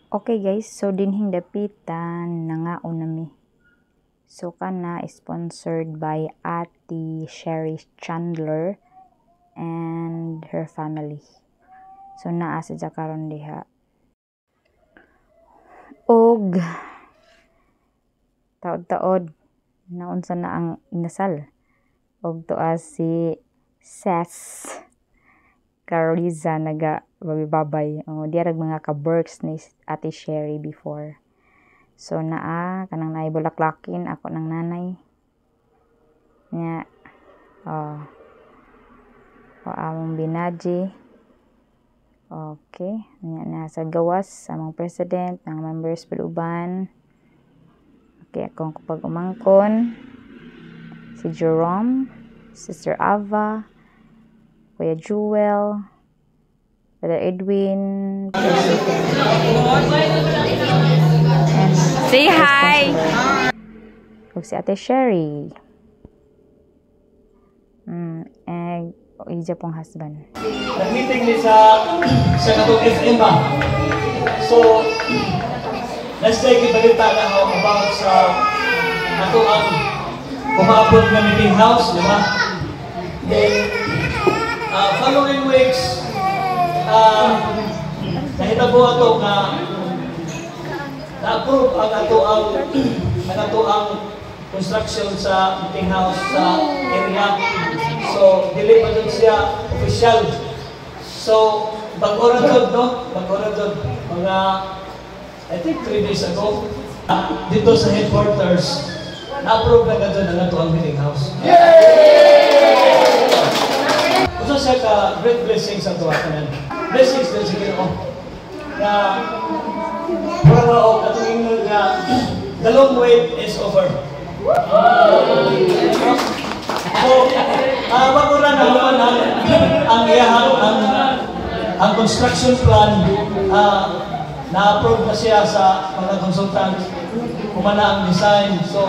Okay guys, so dinhing dapitan nangaon nami. So kana sponsored by Ate Sherry Chandler and her family. So naa sa karon diha. Og taod-taod naunsa na ang inasal. Og tuas si Ses Caroliza naga babay. Diarag mga ka-works ni Ate Sherry before. So naa kanang naay bulaklakin ako ng nanay. Nya among binaji. Okay, nya na sa gawas among president, ang members peluban. Okay, akong kapag umangkon si Jerome, Sister Ava, Kuya Jewel, Brother Edwin, say hi! Ug si Ate Sherry. And ija pong husband. Nag-meeting ni sa katong FM ba? So, let's take ibalita na ako about sa ato ang umaabot na meeting house, di ba? Then, following weeks, nahitabo ato nga na-approve ang ato ang construction sa meeting house sa area. So, dili pa dun siya official. So, bag-oran dun, no? Bag-oran dun. Mga, I think 3 days ago, dito sa headquarters, na-approve na dun ang ato ang meeting house. Ito siya ka great blessings sa tuwa kanan. Blessings din sa Ginoo. Na parang ako katungin nga the long wait is over. So, bago na naman ang construction plan, na-approve na siya sa mga consultant, kumana ang design. So,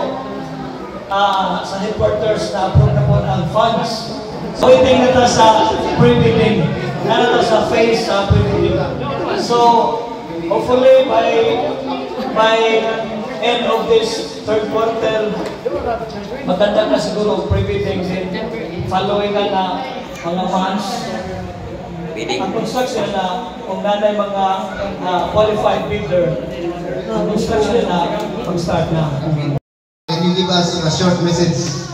sa headquarters, na-approve na po ang funds. So, waiting na ito sa pre-bidding. Na ito sa phase sa pre-bidding. So, hopefully by end of this third quarter, maganda na siguro pre-bidding din. Following na mga funds. Ang construction na kung nanay mga qualified bidder, ang construction na mag-start na. Can you give us a short message?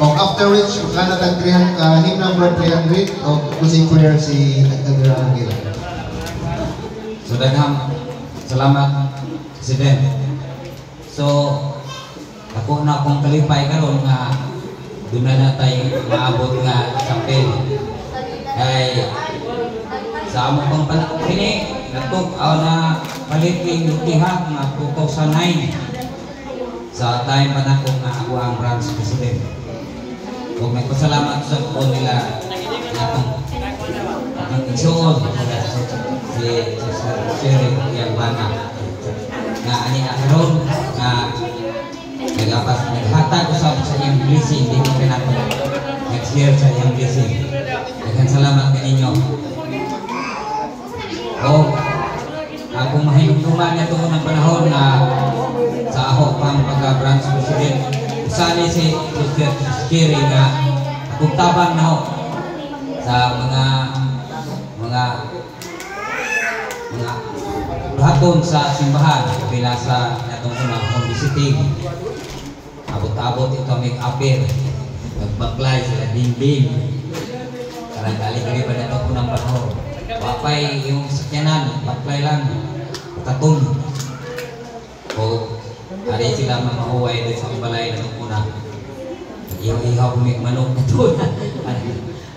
After which, kana tag 300, hymn number 300 o closing prayer si Nagdagara Angela. So daghang salamat, President. So ako na akong kalipay karon nga doon na tayo maabot nga chapel. Kay sa among pang panahon kini natok na paliting lutiha nga 2009 sa time pa nako nga ako ang branch president. Kung may pasalamat sa po nila ang igsoon si Sherry yang bana nga ani karon nga naghatag ko sa iyang blessing din ko nato next year sa iyang blessing. Daghang salamat kaninyo. Akong mahinumduman niya doon ng panahon na sa ako pang pagka-branch president usali si Sister Sherry nga akong tabang na ako sa mga lahaton sa simbahan bila sa natong unang visiting. Abot-abot ito may apir nagbaklay sila ding-ding karang kaligri pa na itong unang panahon. Wapay yung sakyanan, baklay lang katun o hari sila mamahuway din sa balay na itong unang ihaw kumik manok na ito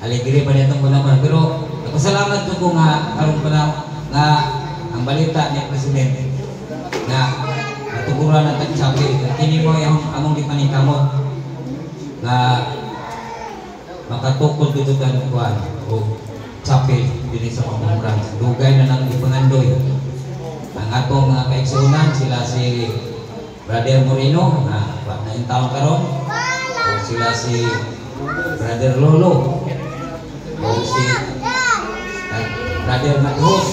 aligri pa na itong unang panahon. Pero nagpasalamat ko nga karong panahon nga ang balita ni President nga natuguran ang tag-chapel. Kini mo yung among gipanikamot nga makatukol dudugan kuan o chapel dinhi sa among branch. Dugay na nang ipangandoy. Ang atong mga kaigsunan sila si Brother Moreno na in taon karon o sila si Brother Lolo o si Brother Matos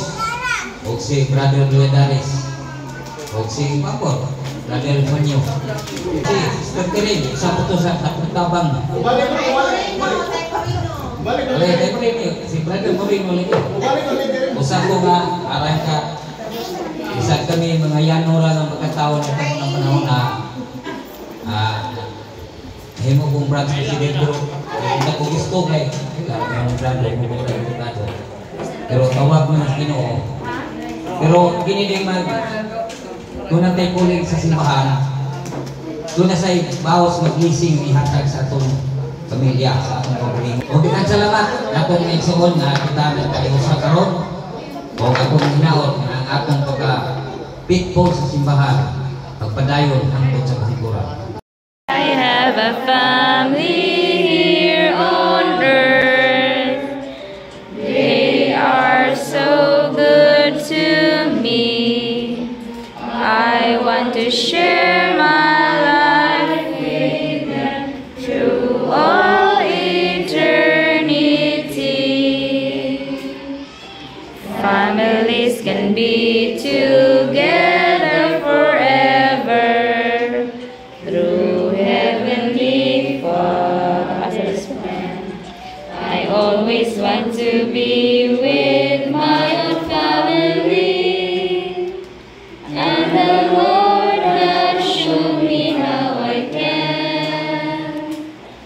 o si Brother Luedaris O si Mapor, Brother Manyo. Si Sister Tiring, isa po to sa tabang. Balik si Brother Moreno lagi. Usa ko nga aray ka. Isa kami mga yanora ng pagkataon na ng panahon na himo kong branch president pero hindi ko gusto kay yung brother mo ko diputado. Pero tawag mo ng Ginoo. Pero kini din mag kung natay kuling sa simbahan, doon na sa bawas mag-leasing ihatag sa atong pamilya, sa atong pamilya. O salamat na itong igsoon na kita nagkayo sa karon o atong hinaot na ang atong pagka-pitfall sa simbahan, pagpadayon hangtod sa kasiguran. I have a family here on earth. They are so good to me. I want to share my life with them through all eternity. Families can be together forever through heavenly Father's plan. I always want to be with my own family. And the Lord has shown me how I can.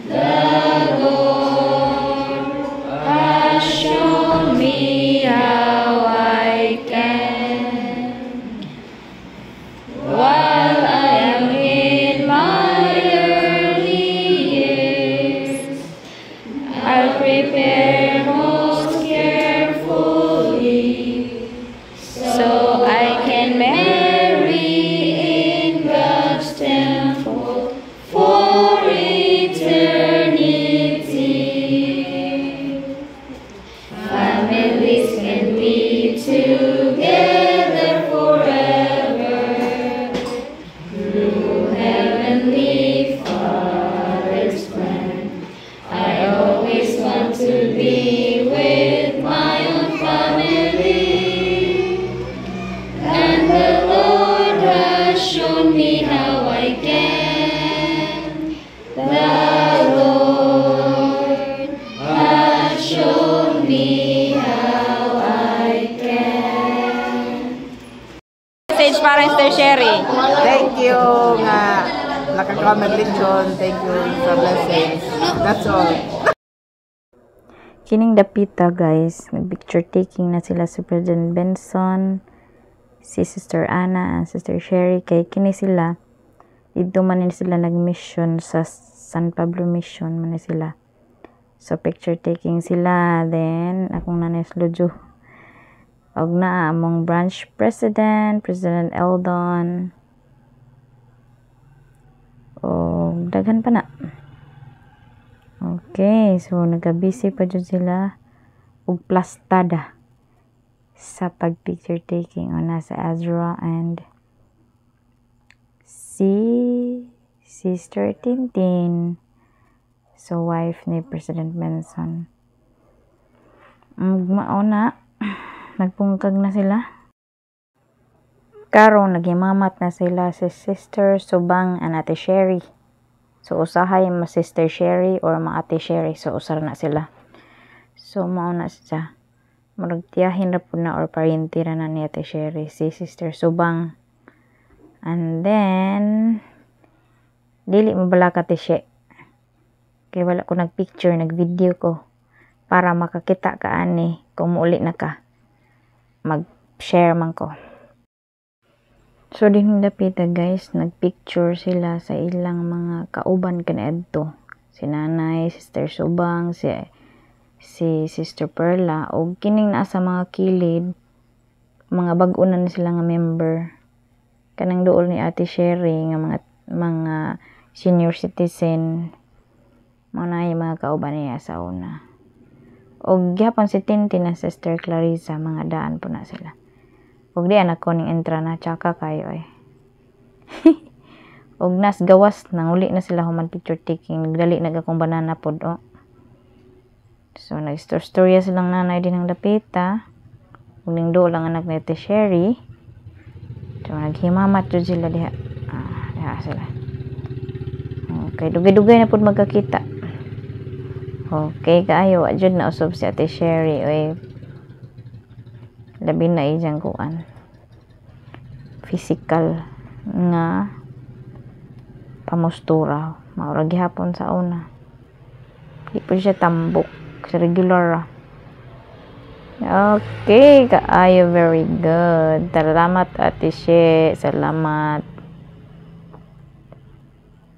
The Lord has shown me how I can. While I am in my early years, I'll prepare most carefully so I can marry in God's temple for eternity. Families can be together forever through heavenly Father's plan. I always want to be with my own family. And the Lord has shown me how I can. The Lord has shown me how I can. Message para Sister Sherry. Thank you nga naka-comment lechon. Thank you sa blessings. That's all. Kining dapita guys, nag-picture taking na sila si President Benson, si Sister Anna, and Sister Sherry. Kay kini sila, dito man sila nag-mission sa San Pablo Mission man sila. So picture taking sila, then akong nanay Slojo. Og na among branch president, President Eldon. O daghan pa na. Okay, so nagabisi pa dyan sila og plastada sa pag-picture taking o nasa Azra and si Sister Tintin, so wife ni President Benson. Mauna, nagpungkag na sila. Karon nagimamat na sila si Sister Subang and Ate Sherry. So usahay ma Sister Sherry or ma Ate Sherry, so usar na sila. So mauna siya. Maragtiyahin na po na or parinti na ni Ate Sherry si Sister Subang. And then dili mo bala ka tisye. Kaya wala ko nagpicture, nagvideo ko para makakita ka ani kung muuli na ka. Mag-share man ko. So din dapita guys, nagpicture sila sa ilang mga kauban kaniadto. Si Nanay, Sister Subang, si Sister Perla, o kining naa sa mga kilid, mga bag-o na sila nga member. Kanang duol ni Ate Sherry nga mga senior citizen, mga mga kauban niya sa una. O gyapon si Tintin na Sister Clarissa, mga daan po na sila. Og di anak ko ning entra na tsaka kayo eh. Og nas gawas nang uli na sila human picture taking, nagdali nagakong banana pod o. So nag-storya silang nanay din ng dapita. Ug ning do lang anak ni Ate Sherry. So, naghimamat jud sila diha. Diha sila. Okay, dugay-dugay na pud magkakita. Okay, kaayo wa jud na usab si Ate Sherry. Oy. Labi na iyang kuan. Physical nga pamustura. Maura gihapon sa una. Di po siya tambok. Sa regular. Okay, kaayo, very good. Salamat Ate She. Salamat.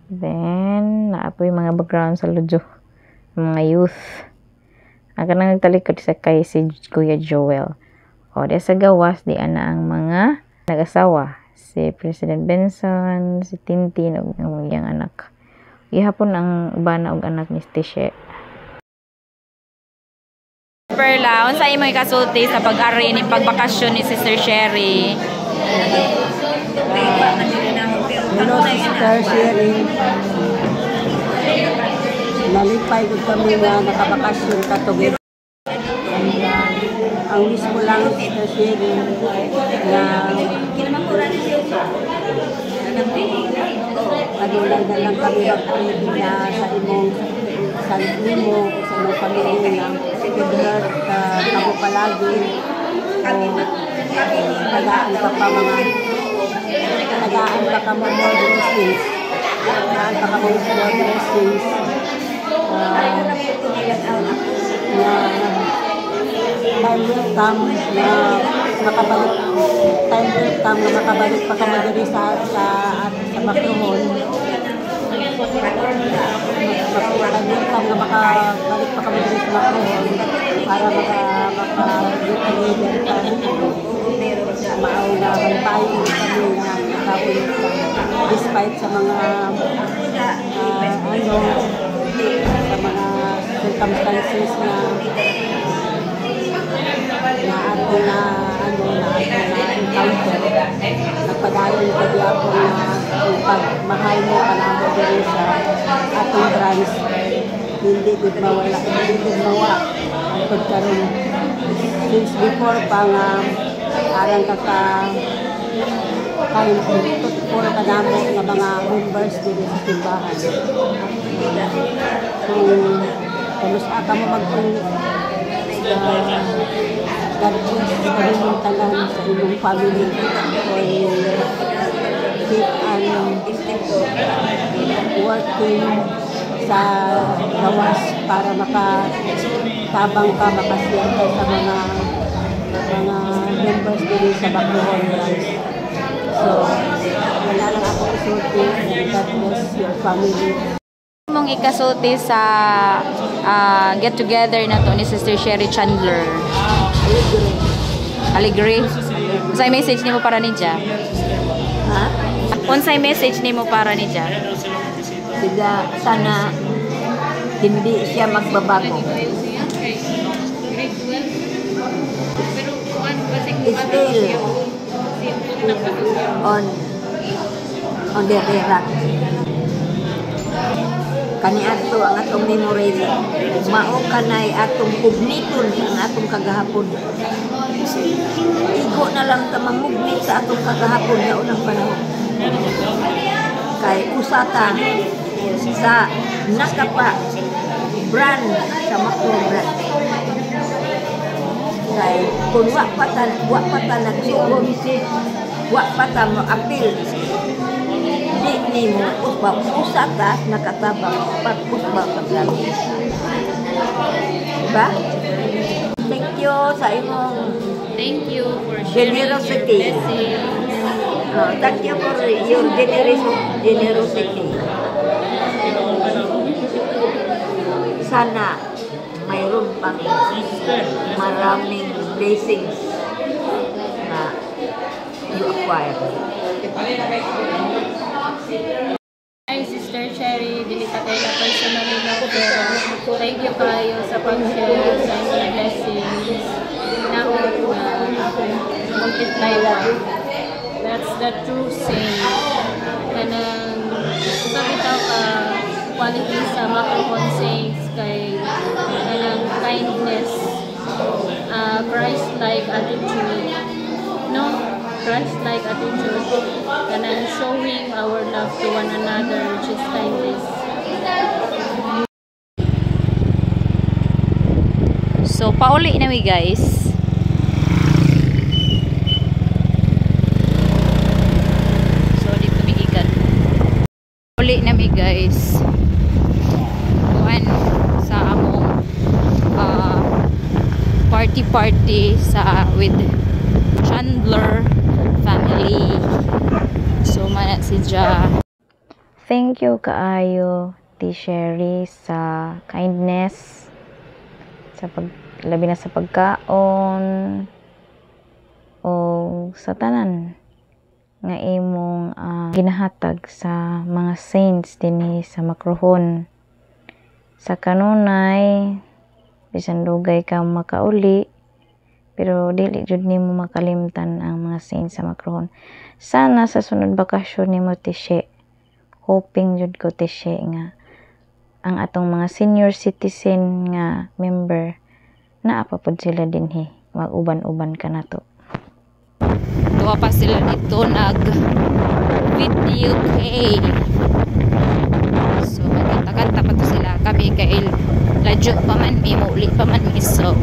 Then, naapoy mga background sa Lujo. Mga youth. Ang kanang nagtalikod sa kay si Kuya Joel. O, di sa gawas, di ana ang mga nag-asawa. Si President Benson, si Tintin, o ang iyang anak. Ihapon ang bana og anak ni Tishe. Perla, unsa imo ikasulti sa pag-ari ni pagbakasyon ni Sister Sherry? Hello, Sister Sherry. Nalipay ko kami na nakabakasyon ka together. Ang wish ko lang, Sister Sherry, na padulay na lang kami mag-pray na sa imong santi mo, sa imong pamilya na pag-heart kamo palagi. Tagaan ka pa mga tagaan pa ka more blessings. Tagaan pa ka more blessings. Time will come na makabalik. Time will come na makabalik pa kami diri sa Macrohon. Time will come na makabalik pa kami diri sa Macrohon para makabalik kami diri sa maunahan tayo kami na nakaulit despite sa mga sa mga circumstances na encounter. Nagpadayon ka diya po na pagmahal mo panamo din sa atong trans. Hindi good mawala. Hindi good mawa. Ang pagkaroon. Since before pa nga arang ka kain for kanamo nga mga members din sa simbahan. Kamusta ka mo God bless kaming tanan sa imong family for keep working sa gawas para makatabang ka, makasiyang ka sa mga members din sa Bacloran branch. So, wala lang ako isulti. God bless your family. Mong ikasulti sa get together na to ni Sister Sherry Chandler. Aligre. Unsay message nimo para ni Ja? Ha? Unsay message nimo para ni Ja? Diga sana hindi siya magbabago. Still on the track. Kani ato ang atong memories. Mao kanay atong kugniton ang atong kagahapon. Igo na lang ta mamugni sa atong kagahapon sa unang panahon. Kay usata sa nakapa brand sa Macrohon. Kay kung wa pa nagsugon, wa pa ta mo appeal. Di mo usata nakatabang pag-usba paglang. Diba? Thank you sa imong generosity. Thank you for your generosity. Sana mayroon pang maraming blessings na you acquire. Hi, Sister Sherry. Dilita kayo na personally na pero thank you kayo sa pag-share sa inyong blessings. Naot na multiply na. That's the true saying. Kanang sabi tao ka quality sa Macrohon saints kay kanang kindness, Christ-like attitude. No? Christ-like attitude, and showing our love to one another, which is kindness. So, pauli na mi guys. So, dito bigigan. Pauli na mi guys. Kuan sa among party sa with Chandler family. So, mana si Ja. Thank you kaayo, Ti Sherry, sa kindness, sa labi na sa pagkaon o sa tanan nga imong ginahatag sa mga saints dinhi sa Macrohon. Sa kanunay bisan dugay ka makauli pero dili jud nimo makalimtan ang mga saints sa Macrohon. Sana sa sunod bakasyon nimo Tishe, hoping jud ko Tishe nga ang atong mga senior citizen nga member naapapod sila dinhi, mag-uban-uban ka na to. Tuwa pa sila dito nag-video kay. So, magkanta-kanta pa to sila. Kami kay ladyo pa man, may muli pa man, so